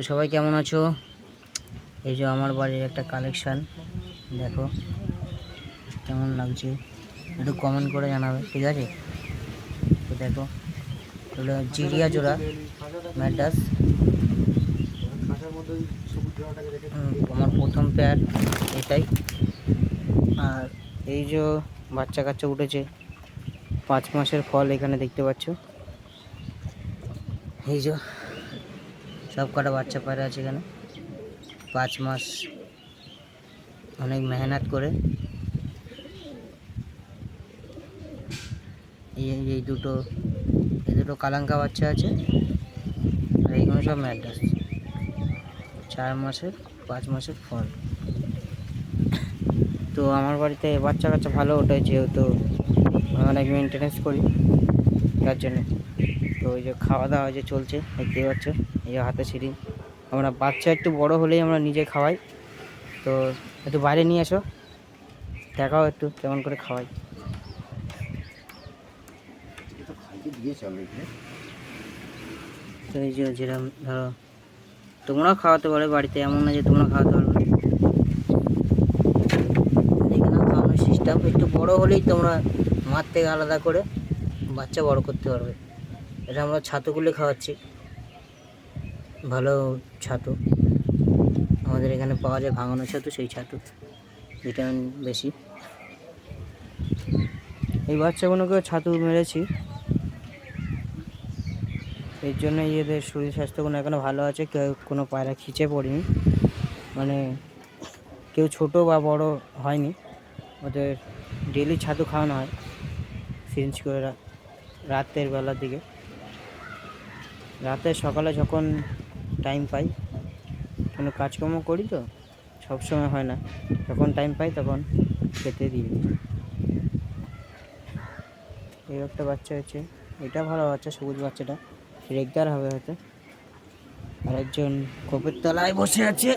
তো সবাই কেমন আছো? এই যে আমার বাড়ির একটা কালেকশান, দেখো কেমন লাগছে, একটু কমেন্ট করে জানাবে, ঠিক আছে? তো দেখো, এগুলো জিরিয়া জোড়া ম্যাড্রাস। আমার প্রথম পেয়ার এটাই। আর এই যে বাচ্চা কাচ্চা উঠেছে, 5 মাসের ফল এখানে দেখতে পাচ্ছ। এই যে সব কটা বাচ্চা পায়রা আছে এখানে, 5 মাস অনেক মেহনত করে। এই দুটো কালাঙ্কা বাচ্চা আছে, আর এইগুলো সব ম্যাড্রাস। 4 মাসের 5 মাসের ফল। তো আমার বাড়িতে বাচ্চা কাচ্চা ভালো ওঠে, যেহেতু অনেক মেনটেনেন্স করি তার জন্য। তো ওই যে খাওয়া দাওয়া যে চলছে দেখতেই পাচ্ছ, এই যে হাতে সিঁড়ি। আমরা বাচ্চা একটু বড় হলেই আমরা নিজে খাওয়াই। তো একটু বাইরে নিয়ে এসো, দেখাও একটু কেমন করে খাওয়াই। তো এই যে যেরকম ধরো তোমরাও খাওয়াতে পারো বাড়িতে, এমন না যে তোমরা খাওয়াতে পারবে। এখানে খাওয়ানোর সিস্টেম একটু বড় হলেই তোমরা মাঠ থেকে আলাদা করে বাচ্চা বড় করতে পারবে। এটা আমরা ছাতুগুলো খাওয়াচ্ছি, ভালো ছাতু আমাদের এখানে পাওয়া যায়, ভাঙানো ছাতু, সেই ছাতু, ভিটামিন বেশি। এই বাচ্চাগুলোকেও ছাতু মেরেছি, এর জন্য এদের শরীর স্বাস্থ্যগুলো এখনও ভালো আছে, কেউ কোনো পায়রা খিচে পড়েনি, মানে কেউ ছোট বা বড় হয়নি। ওদের ডেলি ছাতু খাওয়ানো হয় সিরিঞ্জ করে, রাতের বেলার দিকে, রাতে সকালে যখন টাইম পাই, কোনো কাজকর্ম করি তো সবসময় হয় না, যখন টাইম পাই তখন খেতে দিই। এই একটা বাচ্চা হচ্ছে, এটা ভালো বাচ্চা, সবুজ বাচ্চাটা রেগদার হবে হয়তো। আর একজন কোপের তলায় বসে আছে,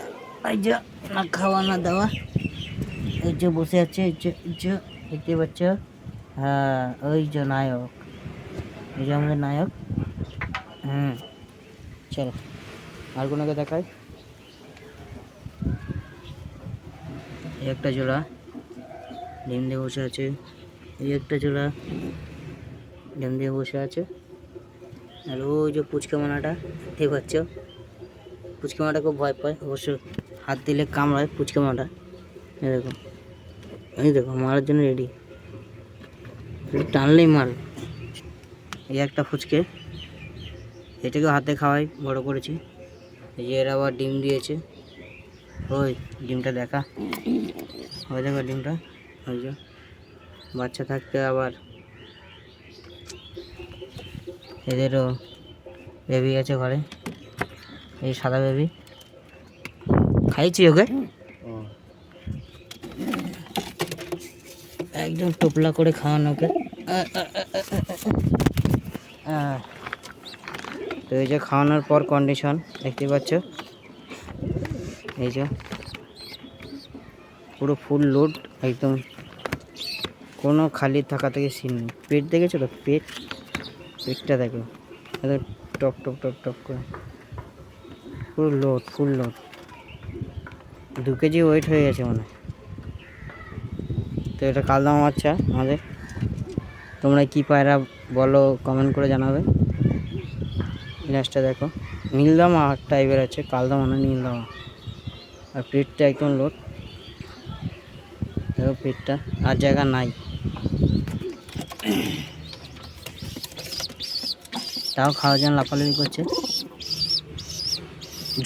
এই যে না খাওয়া না দেওয়া, এই যে বসে আছে, এই যে দেখতে পাচ্ছ। হ্যাঁ, ওই যে নায়ক, এই যে আমাদের নায়ক। চলো আর কোনোকে দেখাই। এই একটা জোড়া ডিম দিয়ে বসে আছে, এই একটা জোড়া ডিম দিয়ে বসে আছে। আর ওই যে পুচকা মানাটা দেখতে পাচ্ছ, পুচকা মাটা খুব ভয় পায়, অবশ্য হাত দিলে কামড়ায় পুচকা মাটা। এই দেখো মারার জন্য রেডি, টানলেই মার। এই একটা ফুচকে, এটাকে হাতে খাওয়াই, বড় করেছি। এই যে এর আবার ডিম দিয়েছে, ওই ডিমটা দেখা, ওই দেখো ডিমটা, ওই যে বাচ্চা থাকতে আবার এদেরও বেবি আছে ঘরে। এই সাদা বেবি খাইছি ওকে, একদম টোপলা করে খাওয়ানো ওকে। তো এই যে খাওয়ানোর পর কন্ডিশন দেখতে পাচ্ছ, এই যে পুরো ফুল লোড, একদম কোনো খালি থাকা থেকে সিন নেই। পেট দেখেছো তো, পেটটা দেখো, একদম টপ টপ টপ টপ করে পুরো load, full load. 2 KG weight হয়ে গেছে মনে হয়। তো এটা কালদমা বাচ্চা আমাদের। তোমরা কি পায়রা বলো কমেন্ট করে জানাবে। ল্যাসটা দেখো, নীলদমা টাইপের আছে, কালদমা না, নীলদমা। আর পেটটা একদম লোড, দেখো পেটটা, আর জায়গা নাই, তাও খাওয়ার জন্য লাফালাফি করছে।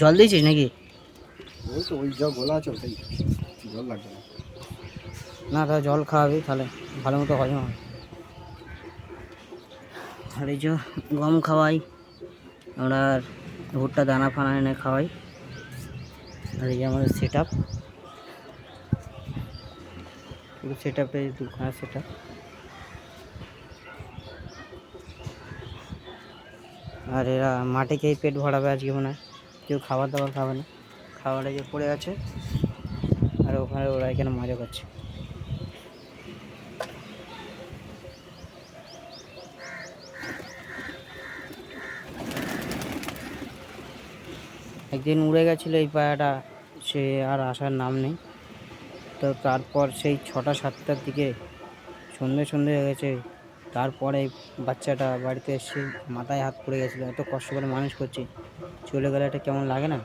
জল দিয়েছিস নাকি? ওই যা গোলা আছে ওটাই, জল লাগবে না। না, তাহলে জল খাওয়াবি, তাহলে ভালো মতো হজম হয়। আর এই যে গম খাওয়াই আমরা, ভুট্টা দানা ফানা এনে খাওয়াই। আর এই যে আমাদের সেট আপ, পুরো সেট আপে দুখানা সেট আপ। আর এরা মাঠে খেয়ে পেট ভরাবে আজকে মনে হয়, কেউ খাবার দাবার খাবে না, খাবারে যে পড়ে আছে। আর ওখানে ওরা এখানে মজা করছে। একদিন উড়ে গেছিলো এই পায়রাটা, সে আর আসার নাম নেই। তো তারপর সেই 6টা-7টার দিকে সন্ধে সন্ধে হয়ে গেছে, তারপরে বাচ্চাটা বাড়িতে এসে মাথায় হাত পড়ে গেছিলো। এত কষ্ট করে মানুষ করছি, চলে গেলে এটা কেমন লাগে না?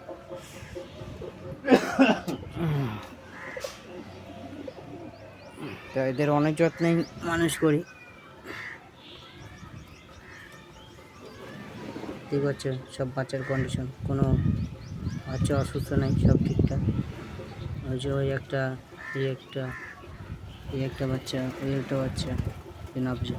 তো এদের অনেক যত্নেই মানুষ করি। ঠিক আছে, সব বাচ্চার কন্ডিশন, কোনো বাচ্চা অসুস্থ নেই, সব ঠিকঠাক। ওই যে ওই একটা, এই একটা বাচ্চা, ওই একটা বাচ্চা, নাবছে।